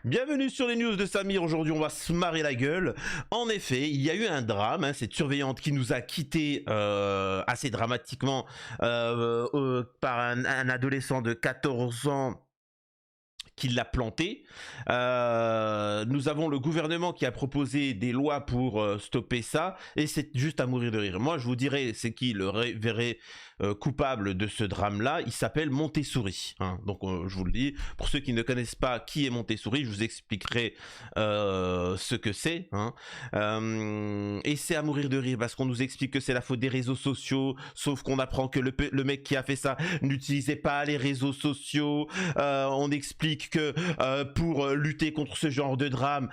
Bienvenue sur les news de Samir. Aujourd'hui, on va se marrer la gueule. En effet, il y a eu un drame. Cette surveillante qui nous a quittés assez dramatiquement par un adolescent de 14 ans qui l'a planté. Nous avons le gouvernement qui a proposé des lois pour stopper ça, et c'est juste à mourir de rire. Moi, je vous dirais, c'est qui le verrait coupable de ce drame-là. Il s'appelle Montessori. Hein. Donc, je vous le dis, pour ceux qui ne connaissent pas qui est Montessori, je vous expliquerai ce que c'est. Hein. Et c'est à mourir de rire parce qu'on nous explique que c'est la faute des réseaux sociaux, sauf qu'on apprend que le mec qui a fait ça n'utilisait pas les réseaux sociaux. On explique que pour lutter contre ce genre de drame,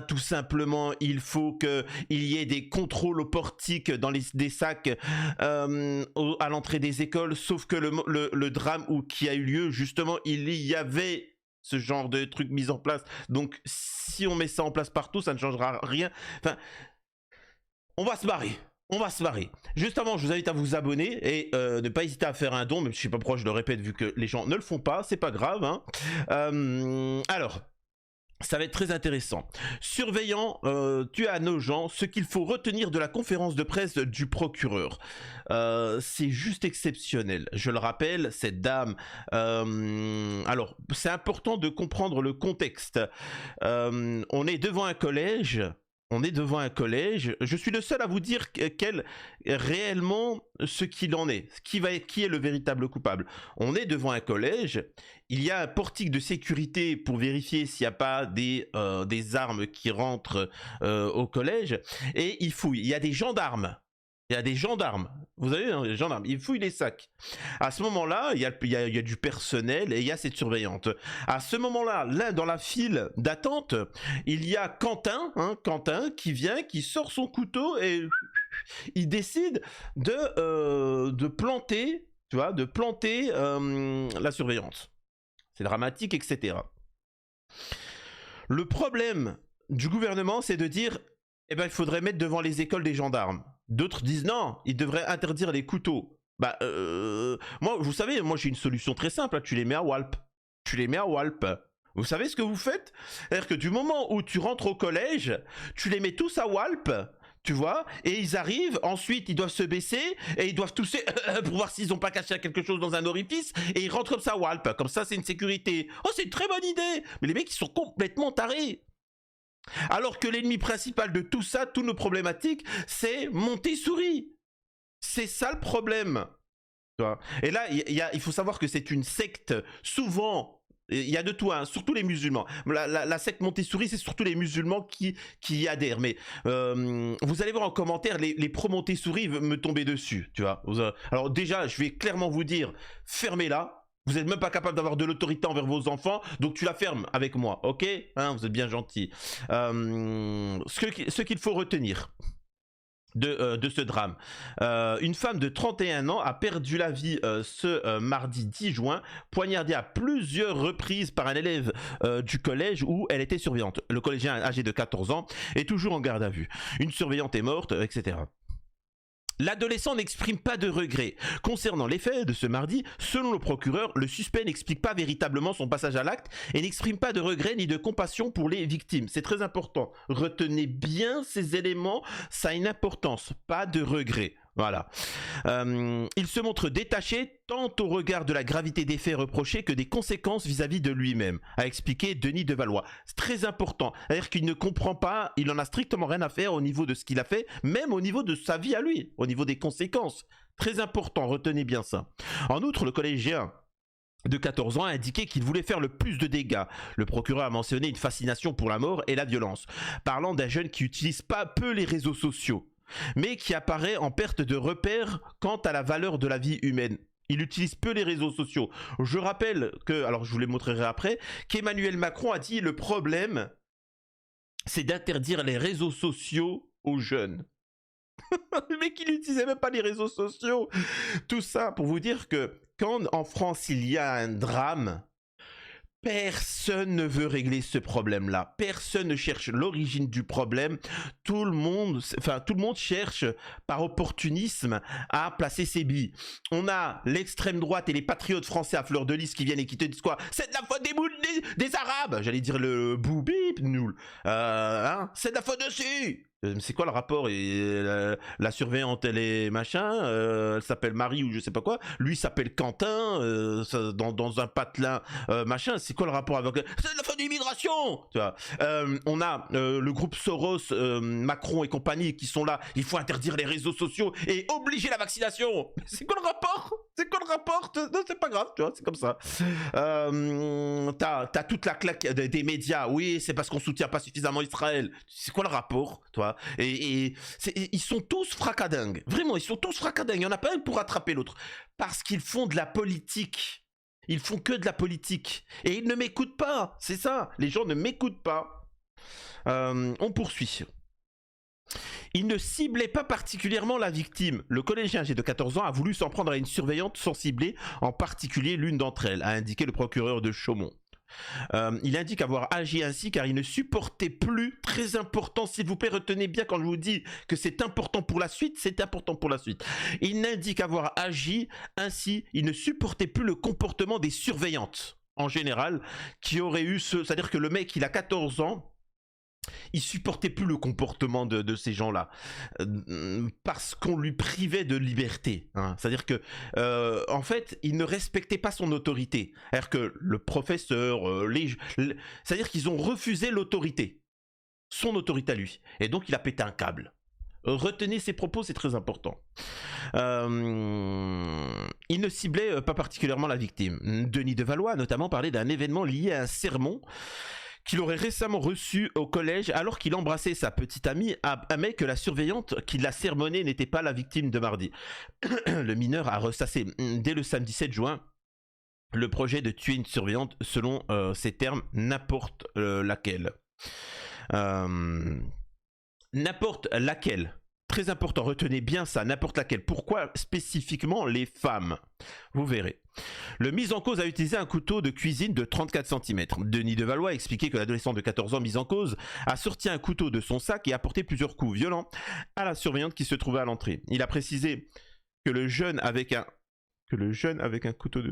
tout simplement, il faut qu'il y ait des contrôles au portique dans des sacs à l'entrée des écoles, sauf que le drame qui a eu lieu, justement, il y avait ce genre de truc mis en place. Donc, si on met ça en place partout, ça ne changera rien. Enfin, on va se barrer. On va se barrer. Juste avant, je vous invite à vous abonner et ne pas hésiter à faire un don, même si je sais pas pourquoi je le répète vu que les gens ne le font pas, c'est pas grave. Hein. Alors, ça va être très intéressant. Surveillant, tu as à nos gens ce qu'il faut retenir de la conférence de presse du procureur. C'est juste exceptionnel. Je le rappelle, cette dame... alors, c'est important de comprendre le contexte. On est devant un collège... Je suis le seul à vous dire réellement ce qu'il en est, qui est le véritable coupable. On est devant un collège, il y a un portique de sécurité pour vérifier s'il n'y a pas des armes qui rentrent au collège, et il fouille. Il y a des gendarmes. Vous avez les gendarmes, ils fouillent les sacs. À ce moment-là, il y a du personnel et il y a cette surveillante. À ce moment-là, là dans la file d'attente, il y a Quentin qui vient, qui sort son couteau et il décide de planter, tu vois, la surveillante. C'est dramatique, etc. Le problème du gouvernement, c'est de dire, il faudrait mettre devant les écoles des gendarmes. D'autres disent non, ils devraient interdire les couteaux. Moi, vous savez, moi j'ai une solution très simple, hein, tu les mets à Walp. Vous savez ce que vous faites? C'est-à-dire que du moment où tu rentres au collège, tu les mets tous à Walp, tu vois, et ils arrivent, ensuite ils doivent se baisser, et ils doivent tousser pour voir s'ils n'ont pas caché quelque chose dans un orifice, et ils rentrent comme ça à Walp. Comme ça, c'est une sécurité. Oh, c'est une très bonne idée. Mais les mecs, ils sont complètement tarés. Alors que l'ennemi principal de tout ça, toutes nos problématiques, c'est Montessori. C'est ça le problème. Et là, il faut savoir que c'est une secte, souvent, il y a de tout, hein, surtout les musulmans. La secte Montessori, c'est surtout les musulmans qui y adhèrent. Mais vous allez voir en commentaire, les pro-Montessori me tomber dessus. Tu vois. Alors déjà, je vais clairement vous dire, fermez-la. Vous n'êtes même pas capable d'avoir de l'autorité envers vos enfants, donc tu la fermes avec moi, ok, hein, vous êtes bien gentil. Ce qu'il faut retenir de ce drame. Une femme de 31 ans a perdu la vie ce mardi 10 juin, poignardée à plusieurs reprises par un élève du collège où elle était surveillante. Le collégien âgé de 14 ans est toujours en garde à vue. Une surveillante est morte, etc. L'adolescent n'exprime pas de regret. Concernant les faits de ce mardi, selon le procureur, le suspect n'explique pas véritablement son passage à l'acte et n'exprime pas de regret ni de compassion pour les victimes. C'est très important. Retenez bien ces éléments, ça a une importance. Pas de regret. Voilà. Il se montre détaché tant au regard de la gravité des faits reprochés que des conséquences vis-à-vis de lui-même, a expliqué Denis Devalois. C'est très important. C'est-à-dire qu'il ne comprend pas, il en a strictement rien à faire au niveau de ce qu'il a fait, même au niveau de sa vie à lui, au niveau des conséquences. Très important, retenez bien ça. En outre, le collégien de 14 ans a indiqué qu'il voulait faire le plus de dégâts. Le procureur a mentionné une fascination pour la mort et la violence, parlant d'un jeune qui utilise pas peu les réseaux sociaux, mais qui apparaît en perte de repère quant à la valeur de la vie humaine. Il utilise peu les réseaux sociaux. Je rappelle que, alors je vous les montrerai après, qu'Emmanuel Macron a dit le problème, c'est d'interdire les réseaux sociaux aux jeunes. Le mec, il n'utilisait même pas les réseaux sociaux. Tout ça pour vous dire que quand en France il y a un drame, Personne ne veut régler ce problème-là. Personne ne cherche l'origine du problème. Tout le monde cherche par opportunisme à placer ses billes. On a l'extrême droite et les patriotes français à fleur de lys qui viennent et qui te disent quoi? C'est de la faute des Arabes. J'allais dire le boubip nul. C'est de la faute dessus. C'est quoi le rapport? Et la surveillante elle est machin, elle s'appelle Marie ou je sais pas quoi, lui s'appelle Quentin, dans un patelin machin, c'est quoi le rapport avec... C'est de la faute de l'immigration, tu vois. On a le groupe Soros, Macron et compagnie qui sont là, il faut interdire les réseaux sociaux et obliger la vaccination. C'est quoi le rapport? C'est quoi le rapport? Non, c'est pas grave, tu vois, c'est comme ça. T'as toute la claque des médias, oui, c'est parce qu'on soutient pas suffisamment Israël. C'est quoi le rapport, toi? Et ils sont tous fracadingues. Vraiment, ils sont tous fracadingues. Il n'y en a pas un pour rattraper l'autre. Parce qu'ils font de la politique. Ils font que de la politique. Et ils ne m'écoutent pas. C'est ça. Les gens ne m'écoutent pas. On poursuit. Il ne ciblait pas particulièrement la victime. Le collégien âgé de 14 ans a voulu s'en prendre à une surveillante sans cibler, en particulier l'une d'entre elles, a indiqué le procureur de Chaumont. Il indique avoir agi ainsi car il ne supportait plus, très important s'il vous plaît, retenez bien quand je vous dis que c'est important pour la suite, c'est important pour la suite. Il indique avoir agi ainsi, il ne supportait plus le comportement des surveillantes en général, qui auraient eu c'est-à-dire que le mec il a 14 ans, il supportait plus le comportement de ces gens-là parce qu'on lui privait de liberté. Hein. C'est-à-dire que, en fait, il ne respectait pas son autorité. C'est-à-dire que le professeur, c'est-à-dire qu'ils ont refusé l'autorité, son autorité à lui, et donc il a pété un câble. Retenez ses propos, c'est très important. Il ne ciblait pas particulièrement la victime. Denis Devallois a notamment parlé d'un événement lié à un sermon qu'il aurait récemment reçu au collège alors qu'il embrassait sa petite amie, mais que la surveillante qui l'a sermonné n'était pas la victime de mardi. Le mineur a ressassé dès le samedi 7 juin le projet de tuer une surveillante selon ses termes, n'importe laquelle. N'importe laquelle. Très important, retenez bien ça, n'importe laquelle. Pourquoi spécifiquement les femmes? Vous verrez. Le mis en cause a utilisé un couteau de cuisine de 34 cm. Denis Devallois a expliqué que l'adolescent de 14 ans mis en cause a sorti un couteau de son sac et a porté plusieurs coups violents à la surveillante qui se trouvait à l'entrée. Il a précisé que le jeune avec un couteau de...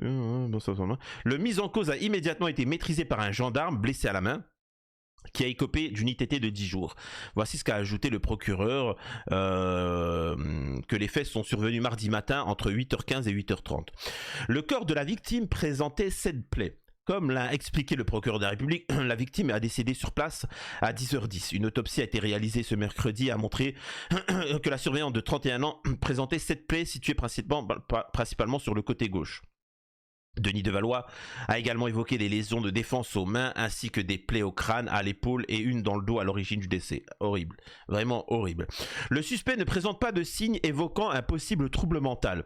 Le mis en cause a immédiatement été maîtrisé par un gendarme blessé à la main, qui a écopé d'une ITT de 10 jours. Voici ce qu'a ajouté le procureur, que les faits sont survenus mardi matin entre 8h15 et 8h30. Le corps de la victime présentait 7 plaies. Comme l'a expliqué le procureur de la République, la victime a décédé sur place à 10h10. Une autopsie a été réalisée ce mercredi et a montré que la surveillante de 31 ans présentait 7 plaies situées principalement sur le côté gauche. Denis Devallois a également évoqué des lésions de défense aux mains ainsi que des plaies au crâne, à l'épaule et une dans le dos à l'origine du décès. Horrible, vraiment horrible. Le suspect ne présente pas de signes évoquant un possible trouble mental.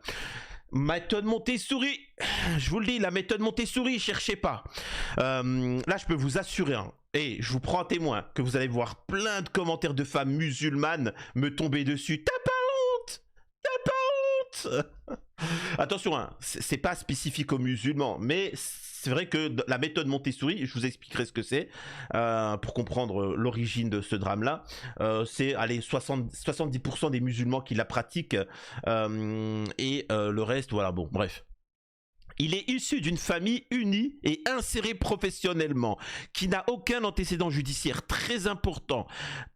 Méthode Montessori, je vous le dis, la méthode Montessori, cherchez pas. Là, je peux vous assurer, hein, et je vous prends un témoin, que vous allez voir plein de commentaires de femmes musulmanes me tomber dessus. T'as pas honte? T'as pas honte? Attention, hein, c'est pas spécifique aux musulmans, mais c'est vrai que la méthode Montessori, je vous expliquerai ce que c'est pour comprendre l'origine de ce drame-là. C'est 70% des musulmans qui la pratiquent et le reste, voilà, bon, bref. Il est issu d'une famille unie et insérée professionnellement, qui n'a aucun antécédent judiciaire. Très important,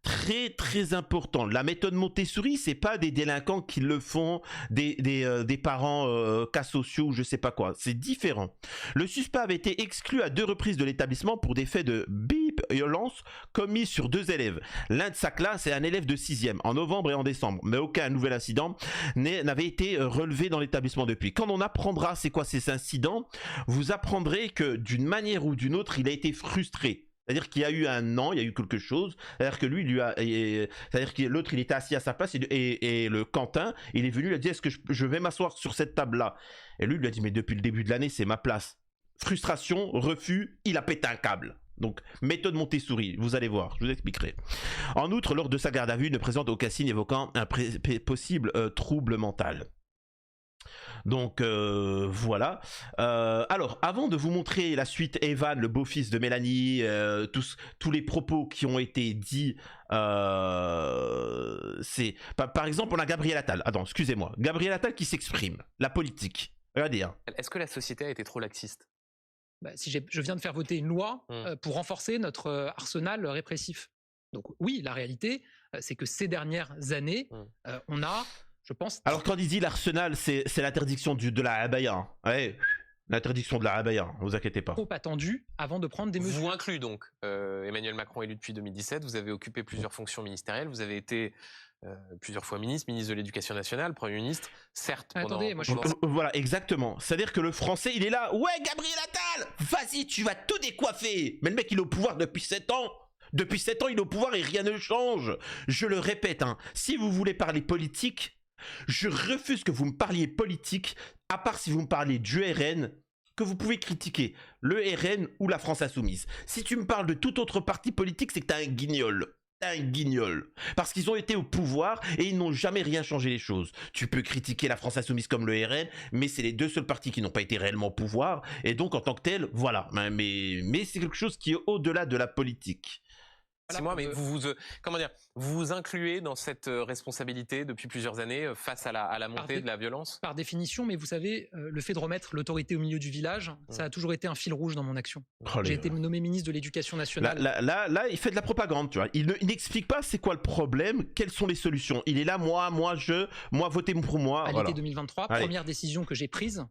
très important. La méthode Montessori, c'est pas des délinquants qui le font, des parents cas sociaux, je sais pas quoi. C'est différent. Le suspect avait été exclu à 2 reprises de l'établissement pour des faits de violence commis sur 2 élèves. L'un de sa classe est un élève de 6e, en novembre et en décembre. Mais aucun nouvel incident n'avait été relevé dans l'établissement depuis. Quand on apprendra c'est quoi ces incidents, vous apprendrez que d'une manière ou d'une autre, il a été frustré. C'est-à-dire qu'il y a eu un non, il y a eu quelque chose. C'est-à-dire que c'est-à-dire que l'autre, il était assis à sa place et le Quentin, il est venu, il a dit, est-ce que je vais m'asseoir sur cette table-là? Et lui, il lui a dit, mais depuis le début de l'année, c'est ma place. Frustration, refus, il a pété un câble. Donc, méthode Montessori, vous allez voir, je vous expliquerai. En outre, lors de sa garde à vue, il ne présente aucun signe évoquant un possible trouble mental. Donc voilà. Alors, avant de vous montrer la suite Evan, le beau-fils de Mélanie, tous les propos qui ont été dits, c'est par exemple, on a Gabriel Attal. Attends, excusez-moi. Gabriel Attal qui s'exprime. La politique. Regardez. Hein. Est-ce que la société a été trop laxiste? Si je viens de faire voter une loi pour renforcer notre arsenal répressif. Donc oui, la réalité, c'est que ces dernières années, on a, je pense... Alors quand il dit l'arsenal, c'est l'interdiction de la abaya. Hein. Ouais, l'interdiction de la abaya, ne vous inquiétez pas. Trop attendu avant de prendre des mesures. Vous inclut donc Emmanuel Macron élu depuis 2017, vous avez occupé plusieurs fonctions ministérielles, vous avez été plusieurs fois ministre de l'Éducation nationale, Premier ministre, certes. Attendez, moi je suis... Voilà, exactement. C'est-à-dire que le français, il est là, ouais Gabriel Attal, vas-y, tu vas tout décoiffer. Mais le mec, il est au pouvoir depuis 7 ans. Depuis 7 ans, il est au pouvoir et rien ne change. Je le répète, hein, si vous voulez parler politique, je refuse que vous me parliez politique, à part si vous me parlez du RN, que vous pouvez critiquer le RN ou la France Insoumise. Si tu me parles de tout autre parti politique, c'est que t'as un guignol. T'as un guignol. Parce qu'ils ont été au pouvoir et ils n'ont jamais rien changé les choses. Tu peux critiquer la France Insoumise comme le RN, mais c'est les deux seuls partis qui n'ont pas été réellement au pouvoir. Et donc, en tant que tel, voilà. Mais c'est quelque chose qui est au-delà de la politique. C'est moi, mais vous vous incluez dans cette responsabilité depuis plusieurs années face à la montée de la violence? Par définition, mais vous savez, le fait de remettre l'autorité au milieu du village, ça a toujours été un fil rouge dans mon action. J'ai été nommé ministre de l'Éducation nationale. Là, il fait de la propagande, tu vois. Il n'explique pas c'est quoi le problème, quelles sont les solutions. Il est là, moi, votez pour moi. À l'été 2023, première décision que j'ai prise,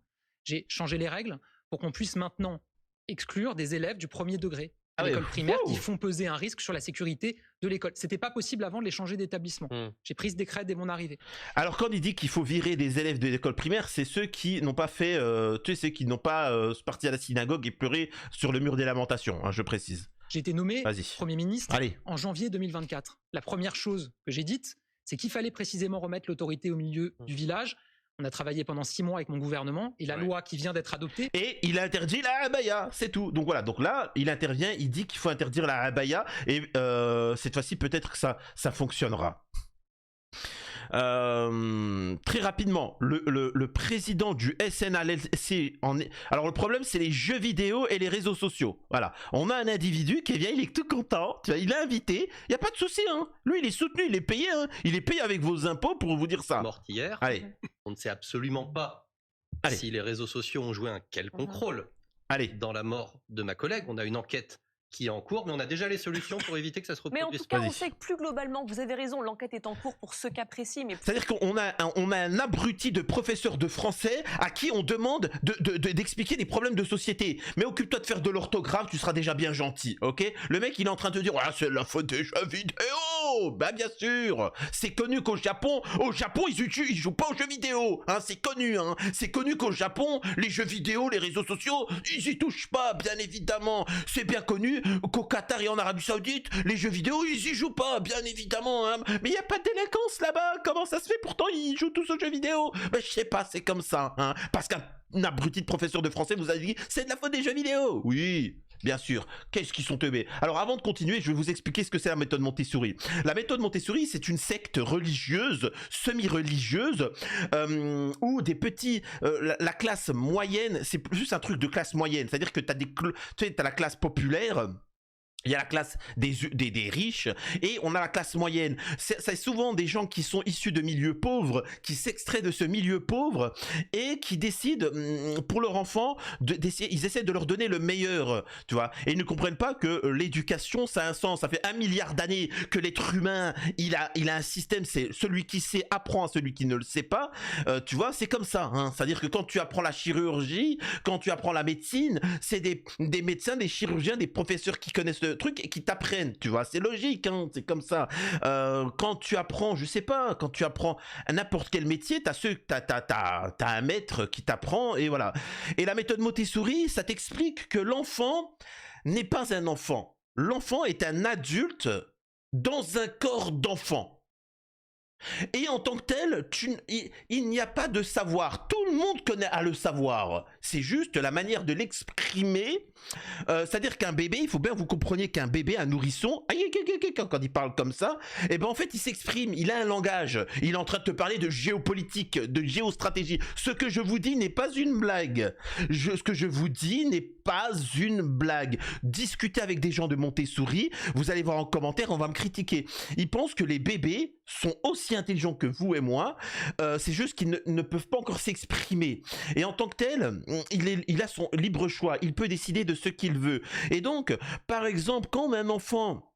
j'ai changé les règles pour qu'on puisse maintenant exclure des élèves du premier degré à l'école primaire qui font peser un risque sur la sécurité de l'école. C'était pas possible avant de les changer d'établissement. J'ai pris ce décret dès mon arrivée. Alors quand il dit qu'il faut virer des élèves de l'école primaire, c'est ceux qui n'ont pas fait, tu sais, qui n'ont pas parti à la synagogue et pleuré sur le mur des lamentations, hein, je précise. J'ai été nommé Premier ministre en janvier 2024. La première chose que j'ai dite, c'est qu'il fallait précisément remettre l'autorité au milieu du village. On a travaillé pendant 6 mois avec mon gouvernement et la loi qui vient d'être adoptée. Et il interdit la abaya, c'est tout. Donc voilà, donc là, il intervient, il dit qu'il faut interdire la abaya et cette fois-ci, peut-être que ça fonctionnera. Très rapidement, le président du SNLC alors le problème c'est les jeux vidéo et les réseaux sociaux. Voilà, on a un individu qui vient, il est tout content, tu vois, il est invité, il y a pas de souci, hein. Lui il est soutenu, il est payé, hein. Il est payé avec vos impôts pour vous dire ça. Morte hier. Allez. On ne sait absolument pas si les réseaux sociaux ont joué un quelconque rôle dans la mort de ma collègue. On a une enquête qui est en cours, mais on a déjà les solutions pour éviter que ça se reproduise. Mais en tout cas, on sait que plus globalement, vous avez raison, l'enquête est en cours pour ce cas précis. Mais... C'est-à-dire qu'on a un abruti de professeur de français à qui on demande d'expliquer des problèmes de société. Mais occupe-toi de faire de l'orthographe, tu seras déjà bien gentil, ok? Le mec, il est en train de te dire, ah, c'est la faute des jeux vidéo. Bah bien sûr, c'est connu qu'au Japon, ils jouent pas aux jeux vidéo, hein, c'est connu, hein. C'est connu qu'au Japon, les jeux vidéo, les réseaux sociaux, ils y touchent pas, bien évidemment. C'est bien connu qu'au Qatar et en Arabie Saoudite, les jeux vidéo, ils y jouent pas, bien évidemment, hein. Mais il y a pas de délinquance là-bas, comment ça se fait? Pourtant, ils jouent tous aux jeux vidéo. Ben, je sais pas, c'est comme ça, hein. Parce qu'un abruti de professeur de français vous a dit, c'est de la faute des jeux vidéo. Oui. Bien sûr, qu'est-ce qu'ils sont teubés. Alors avant de continuer, je vais vous expliquer ce que c'est la méthode Montessori. La méthode Montessori, c'est une secte religieuse, semi-religieuse, où des petits... la classe moyenne, c'est juste un truc de classe moyenne. C'est-à-dire que t'as la classe populaire... Il y a la classe des riches et on a la classe moyenne. C'est souvent des gens qui sont issus de milieux pauvres, qui s'extraient de ce milieu pauvre et qui décident pour leur enfant, ils essaient de leur donner le meilleur, tu vois. Et ils ne comprennent pas que l'éducation, ça a un sens. Ça fait 1 milliard d'années que l'être humain, il a un système, c'est celui qui sait apprend à celui qui ne le sait pas. Tu vois, c'est comme ça, hein. C'est-à-dire que quand tu apprends la chirurgie, quand tu apprends la médecine, c'est des médecins, des chirurgiens, des professeurs qui connaissent truc et qui t'apprennent, tu vois, c'est logique, hein, c'est comme ça. Quand tu apprends, je sais pas, quand tu apprends n'importe quel métier, t'as un maître qui t'apprend et voilà. Et la méthode Montessori, ça t'explique que l'enfant n'est pas un enfant. L'enfant est un adulte dans un corps d'enfant. Et en tant que tel, il n'y a pas de savoir. Tout le monde a le savoir. C'est juste la manière de l'exprimer. C'est-à-dire qu'un bébé, il faut bien que vous compreniez qu'un bébé, un nourrisson, quand il parle comme ça, et ben en fait il s'exprime, il a un langage. Il est en train de te parler de géopolitique, de géostratégie. Ce que je vous dis n'est pas une blague. Ce que je vous dis n'est pas une blague. Discutez avec des gens de Montessori, vous allez voir en commentaire, on va me critiquer. Ils pensent que les bébés sont aussi intelligents que vous et moi, c'est juste qu'ils ne peuvent pas encore s'exprimer. Et en tant que tel, il a son libre choix, il peut décider de ce qu'il veut. Et donc, par exemple, quand un enfant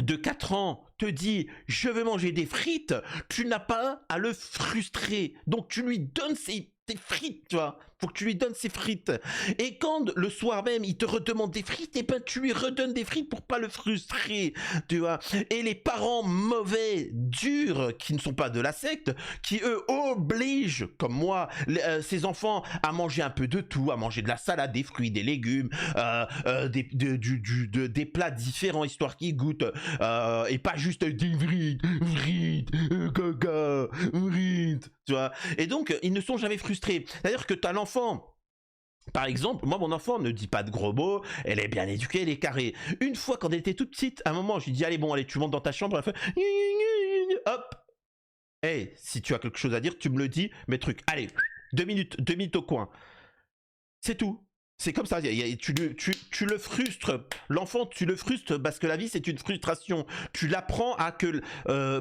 de 4 ans te dit « je veux manger des frites », tu n'as pas à le frustrer. Donc tu lui donnes tes frites, tu vois. Faut que tu lui donnes ses frites. Et quand le soir même, il te redemande des frites, et ben tu lui redonnes des frites pour pas le frustrer, tu vois. Et les parents mauvais, durs, qui ne sont pas de la secte, qui eux obligent, comme moi, ces enfants à manger un peu de tout, à manger de la salade, des fruits, des légumes, des plats différents, histoire qu'ils goûtent, et pas juste des frites, caca, frites, tu vois. Et donc, ils ne sont jamais frustrés. C'est-à-dire que t'as l'enfant, par exemple, moi mon enfant ne dit pas de gros mots, elle est bien éduquée, elle est carrée. Une fois quand elle était toute petite, à un moment je lui dis allez tu montes dans ta chambre, elle fait hop. Hey, si tu as quelque chose à dire, tu me le dis, mes trucs. Allez, 2 minutes au coin. C'est tout. C'est comme ça, tu le frustres, l'enfant tu le frustres parce que la vie c'est une frustration, tu l'apprends à que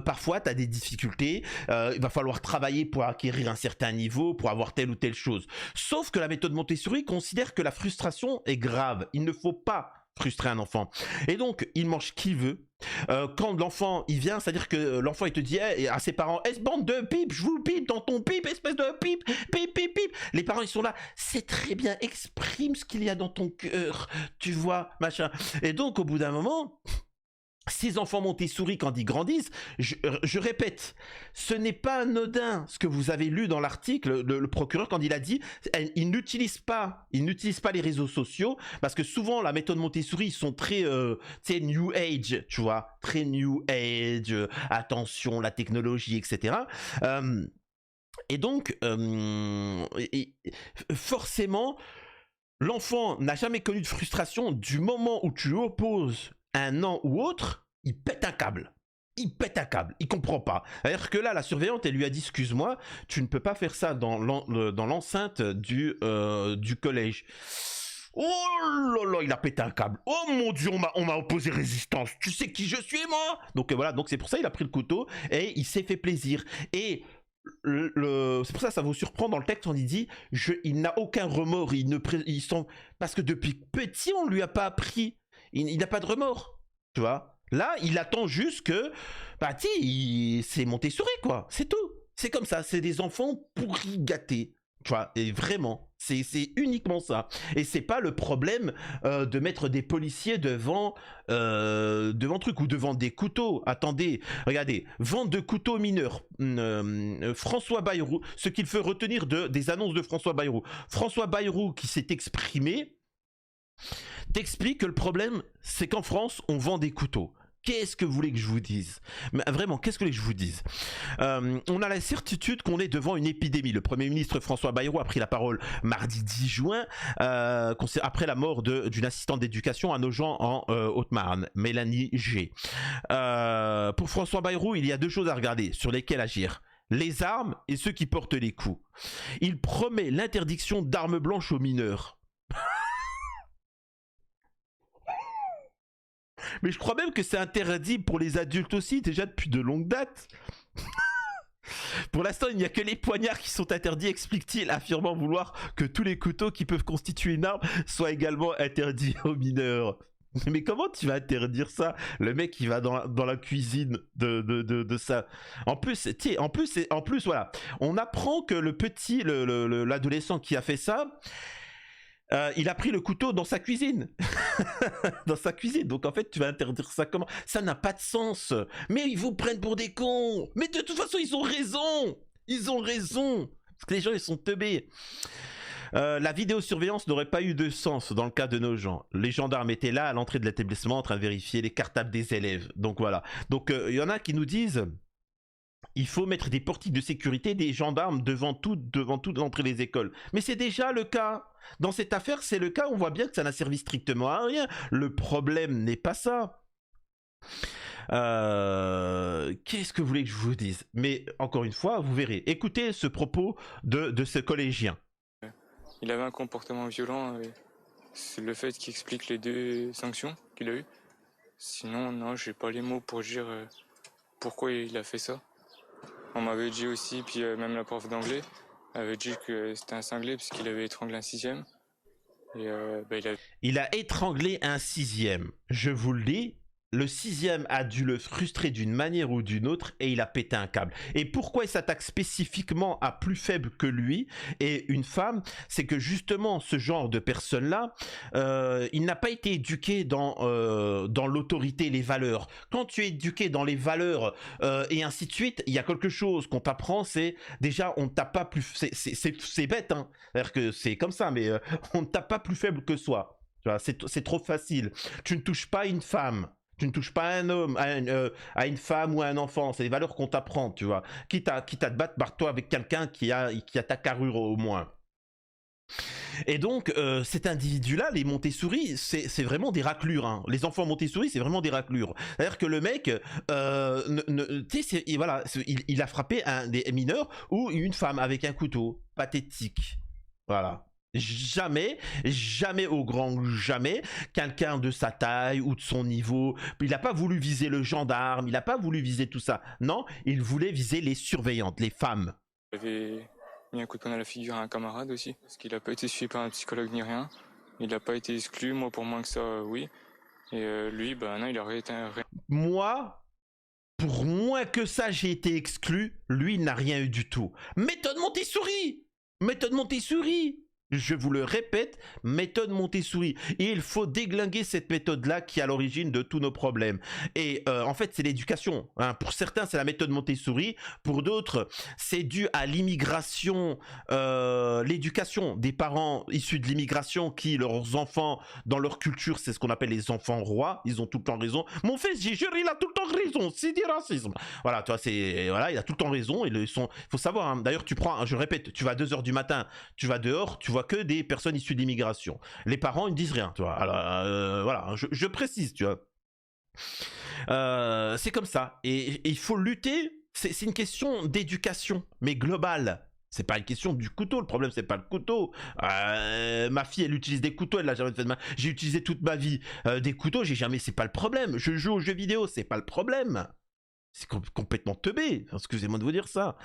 parfois tu as des difficultés, il va falloir travailler pour acquérir un certain niveau, pour avoir telle ou telle chose, sauf que la méthode Montessori considère que la frustration est grave, il ne faut pas frustrer un enfant, et donc il mange ce qu'il veut. Quand l'enfant il vient, c'est-à-dire que l'enfant il te dit à ses parents bande de pipe, je vous pipe dans ton pipe, espèce de pipe, pipe, pipe, pipe. Les parents ils sont là, c'est très bien, exprime ce qu'il y a dans ton cœur, tu vois, machin. Et donc au bout d'un moment, ces enfants Montessori, quand ils grandissent, je répète, ce n'est pas anodin ce que vous avez lu dans l'article, le procureur quand il a dit, il n'utilise pas les réseaux sociaux, parce que souvent la méthode Montessori, ils sont très, new age, tu vois, très new age, attention, la technologie, etc. Et donc, forcément, l'enfant n'a jamais connu de frustration du moment où tu opposes un an ou autre, il pète un câble. Il comprend pas. C'est-à-dire que là, la surveillante, elle lui a dit, excuse-moi, tu ne peux pas faire ça dans l'enceinte du collège. Oh là là, il a pété un câble. Oh mon Dieu, on m'a opposé résistance. Tu sais qui je suis, moi? Donc voilà, donc c'est pour ça il a pris le couteau et il s'est fait plaisir. Et c'est pour ça ça vous surprend dans le texte, on y dit il n'a aucun remords, parce que depuis petit on lui a pas appris, il n'a pas de remords, tu vois. Là il attend juste que c'est Montessori quoi, c'est tout, c'est comme ça, c'est des enfants pourris gâtés, tu vois. Et vraiment c'est uniquement ça, et c'est pas le problème de mettre des policiers devant truc ou devant des couteaux. Attendez, regardez, vente de couteaux mineurs, François Bayrou, ce qu'il faut retenir des annonces de François Bayrou. François Bayrou qui s'est exprimé t'explique que le problème c'est qu'en France on vend des couteaux. Qu'est-ce que vous voulez que je vous dise? Mais vraiment, qu'est-ce que vous voulez que je vous dise? On a la certitude qu'on est devant une épidémie. Le Premier ministre François Bayrou a pris la parole mardi 10 juin, après la mort d'une assistante d'éducation à Nogent en Haute-Marne, Mélanie G. Pour François Bayrou, il y a 2 choses à regarder, sur lesquelles agir. Les armes et ceux qui portent les coups. Il promet l'interdiction d'armes blanches aux mineurs. Mais je crois même que c'est interdit pour les adultes aussi, déjà depuis de longues dates. Pour l'instant, il n'y a que les poignards qui sont interdits, explique-t-il, affirmant vouloir que tous les couteaux qui peuvent constituer une arme soient également interdits aux mineurs. Mais comment tu vas interdire ça? Le mec il va dans la cuisine de ça. En plus, voilà, on apprend que l'adolescent qui a fait ça, il a pris le couteau dans sa cuisine. Dans sa cuisine. Donc en fait, tu vas interdire ça comment? Ça n'a pas de sens. Mais ils vous prennent pour des cons. Mais de toute façon, ils ont raison. Ils ont raison. Parce que les gens, ils sont teubés. La vidéosurveillance n'aurait pas eu de sens dans le cas de Nogent. Les gendarmes étaient là à l'entrée de l'établissement en train de vérifier les cartables des élèves. Donc voilà. Donc il y en a qui nous disent... il faut mettre des portiques de sécurité, des gendarmes devant toute l'entrée des écoles. Mais c'est déjà le cas. Dans cette affaire, c'est le cas. On voit bien que ça n'a servi strictement à rien. Le problème n'est pas ça. Qu'est-ce que vous voulez que je vous dise? Mais encore une fois, vous verrez. Écoutez ce propos de ce collégien. Il avait un comportement violent. C'est le fait qui explique les 2 sanctions qu'il a eues. Sinon, non, j'ai pas les mots pour dire pourquoi il a fait ça. On m'avait dit aussi, puis même la prof d'anglais avait dit que c'était un cinglé parce qu'il avait étranglé un 6e. Et, il a étranglé un 6e. Je vous le dis. Le 6e a dû le frustrer d'une manière ou d'une autre et il a pété un câble. Et pourquoi il s'attaque spécifiquement à plus faible que lui et une femme? C'est que justement ce genre de personne-là, il n'a pas été éduqué dans l'autorité, les valeurs. Quand tu es éduqué dans les valeurs et ainsi de suite, il y a quelque chose qu'on t'apprend, c'est déjà on ne tape pas plus... C'est bête, hein. C'est-à-dire que c'est comme ça, mais on ne tape pas plus faible que soi. C'est trop facile. Tu ne touches pas une femme. Tu ne touches pas un homme, à une femme ou à un enfant. C'est des valeurs qu'on t'apprend, tu vois. Quitte à te battre, barre-toi avec quelqu'un qui a ta carrure au moins. Et donc, cet individu-là, les Montessori, c'est vraiment des raclures. Hein. Les enfants Montessori, c'est vraiment des raclures. C'est-à-dire que le mec, voilà, il a frappé des mineurs ou une femme avec un couteau. Pathétique. Voilà. Jamais au grand jamais, quelqu'un de sa taille ou de son niveau, il n'a pas voulu viser le gendarme, il n'a pas voulu viser tout ça. Non, il voulait viser les surveillantes, les femmes. Il avait mis un coup de poing à la figure à un camarade aussi, parce qu'il n'a pas été suivi par un psychologue ni rien. Il n'a pas été exclu, moi pour moins que ça, oui. Et lui, non, il aurait été un... Moi, pour moins que ça, j'ai été exclu, lui, il n'a rien eu du tout. Méthode Montessori. Je vous le répète, méthode Montessori. Et il faut déglinguer cette méthode-là qui est à l'origine de tous nos problèmes. Et en fait, c'est l'éducation. Hein. Pour certains, c'est la méthode Montessori. Pour d'autres, c'est dû à l'immigration, l'éducation des parents issus de l'immigration qui, leurs enfants, dans leur culture, c'est ce qu'on appelle les enfants rois. Ils ont tout le temps raison. Mon fils, j'ai juré, il a tout le temps raison. C'est du racisme. Voilà, tu vois, voilà, il a tout le temps raison. Il faut savoir, hein, d'ailleurs, tu prends, je répète, tu vas à 2h du matin, tu vas dehors, tu vois que des personnes issues d'immigration. Les parents, ils ne disent rien, tu vois. Alors, voilà, je précise, tu vois. C'est comme ça. Et il faut lutter. C'est une question d'éducation, mais globale. C'est pas une question du couteau. Le problème, c'est pas le couteau. Ma fille, elle utilise des couteaux. Elle l'a jamais fait de mal. J'ai utilisé toute ma vie des couteaux. J'ai jamais. C'est pas le problème. Je joue aux jeux vidéo. C'est pas le problème. C'est complètement teubé. Excusez-moi de vous dire ça.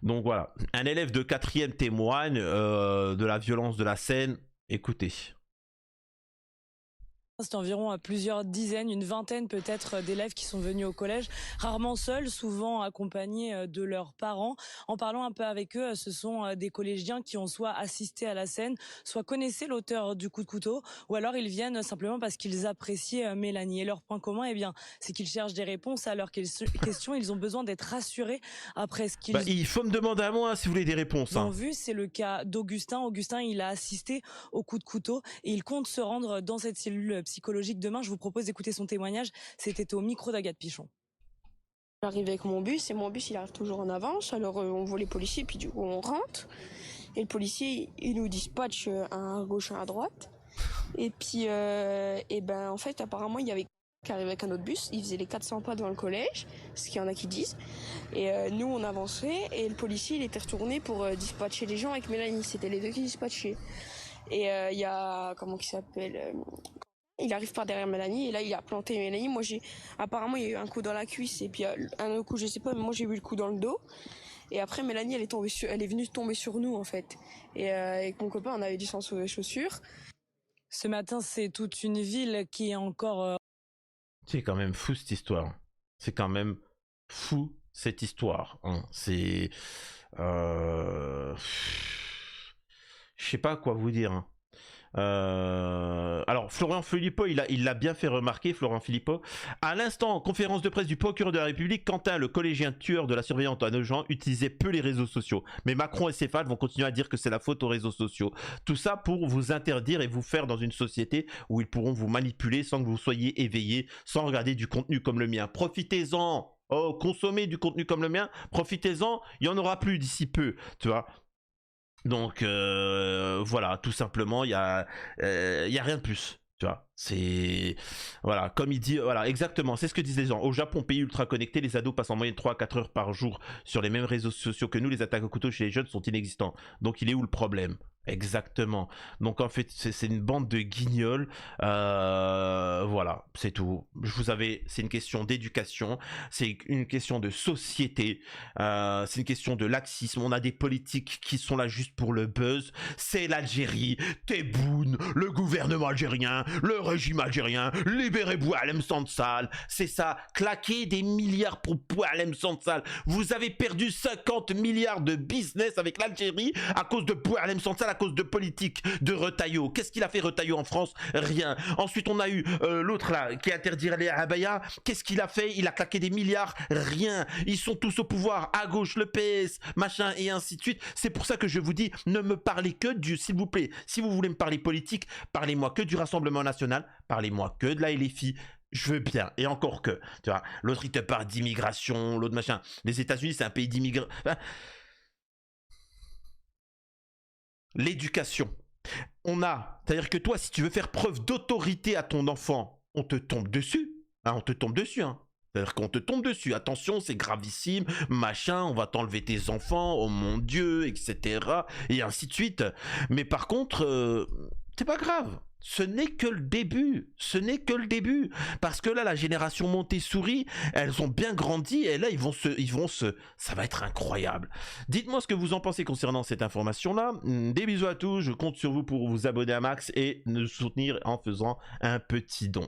Donc voilà, un élève de 4e témoigne de la violence de la scène. Écoutez. C'est environ plusieurs dizaines, une vingtaine peut-être d'élèves qui sont venus au collège, rarement seuls, souvent accompagnés de leurs parents. En parlant un peu avec eux, ce sont des collégiens qui ont soit assisté à la scène, soit connaissaient l'auteur du coup de couteau, ou alors ils viennent simplement parce qu'ils appréciaient Mélanie. Et leur point commun, c'est qu'ils cherchent des réponses à leurs questions. Ils ont besoin d'être rassurés après ce qu'ils... il faut me demander à moi si vous voulez des réponses. Ont vu, c'est le cas d'Augustin. Augustin, il a assisté au coup de couteau et il compte se rendre dans cette cellule psychologique demain. Je vous propose d'écouter son témoignage. C'était au micro d'Agathe Pichon. J'arrive avec mon bus et mon bus il arrive toujours en avance. Alors on voit les policiers puis du coup on rentre et le policier il nous dispatche à gauche et à droite. Et puis en fait apparemment il y avait qui arrivait avec un autre bus, il faisait les 400 pas devant le collège, ce qu'il y en a qui disent. Et nous on avançait et le policier il était retourné pour dispatcher les gens avec Mélanie. C'était les deux qui dispatchaient. Et il y a comment qui s'appelle il arrive par derrière Mélanie et là il a planté Mélanie. Moi apparemment il y a eu un coup dans la cuisse et puis un autre coup je sais pas, mais moi j'ai eu le coup dans le dos. Et après Mélanie elle est venue tomber sur nous en fait. Et avec mon copain on avait du sang sur les chaussures. Ce matin c'est toute une ville qui est encore... C'est quand même fou cette histoire. C'est quand même fou cette histoire. Hein. C'est... Je sais pas quoi vous dire. Hein. Alors Florian Philippot, il l'a bien fait remarquer, Florian Philippot. À l'instant, en conférence de presse du procureur de la République, Quentin, le collégien tueur de la surveillante à Nogent, utilisait peu les réseaux sociaux. Mais Macron et Céphale vont continuer à dire que c'est la faute aux réseaux sociaux. Tout ça pour vous interdire et vous faire dans une société où ils pourront vous manipuler sans que vous soyez éveillé, sans regarder du contenu comme le mien. Profitez-en. oh, consommez du contenu comme le mien, profitez-en, il y en aura plus d'ici peu, tu vois. Donc voilà, tout simplement, il y a rien de plus. Tu vois, c'est... Voilà, comme il dit... Voilà, exactement, c'est ce que disent les gens. Au Japon, pays ultra connecté, les ados passent en moyenne 3 à 4 heures par jour sur les mêmes réseaux sociaux que nous. Les attaques au couteau chez les jeunes sont inexistants. Donc il est où le problème? Exactement. Donc en fait, c'est une bande de guignols. Voilà, c'est tout. C'est une question d'éducation, c'est une question de société, c'est une question de laxisme. On a des politiques qui sont là juste pour le buzz. C'est l'Algérie, Tebboune, le gouvernement algérien, le régime algérien, libérez Boualem Sansal. C'est ça, claquer des milliards pour Boualem Sansal. Vous avez perdu 50 milliards de business avec l'Algérie à cause de Boualem Sansal, à cause de politique de Retailleau. Qu'est-ce qu'il a fait Retailleau en France? Rien. Ensuite on a eu l'autre là qui interdit les abaya. Qu'est-ce qu'il a fait? Il a claqué des milliards. Rien. Ils sont tous au pouvoir, à gauche le PS, machin et ainsi de suite. C'est pour ça que je vous dis, ne me parlez que du, s'il vous plaît, si vous voulez me parler politique, parlez-moi que du Rassemblement National, parlez-moi que de la LFI. Je veux bien, et encore que, tu vois, l'autre il te parle d'immigration, l'autre machin. Les États-Unis c'est un pays d'immigrants. Enfin, l'éducation. C'est-à-dire que toi, si tu veux faire preuve d'autorité à ton enfant, on te tombe dessus. Hein, on te tombe dessus, hein. C'est-à-dire qu'on te tombe dessus. Attention, c'est gravissime, machin, on va t'enlever tes enfants, oh mon Dieu, etc. Et ainsi de suite. Mais par contre, c'est pas grave. Ce n'est que le début. Ce n'est que le début. Parce que là, la génération Montessori, elles ont bien grandi et là, ça va être incroyable. Dites-moi ce que vous en pensez concernant cette information-là. Des bisous à tous. Je compte sur vous pour vous abonner à Max et nous soutenir en faisant un petit don.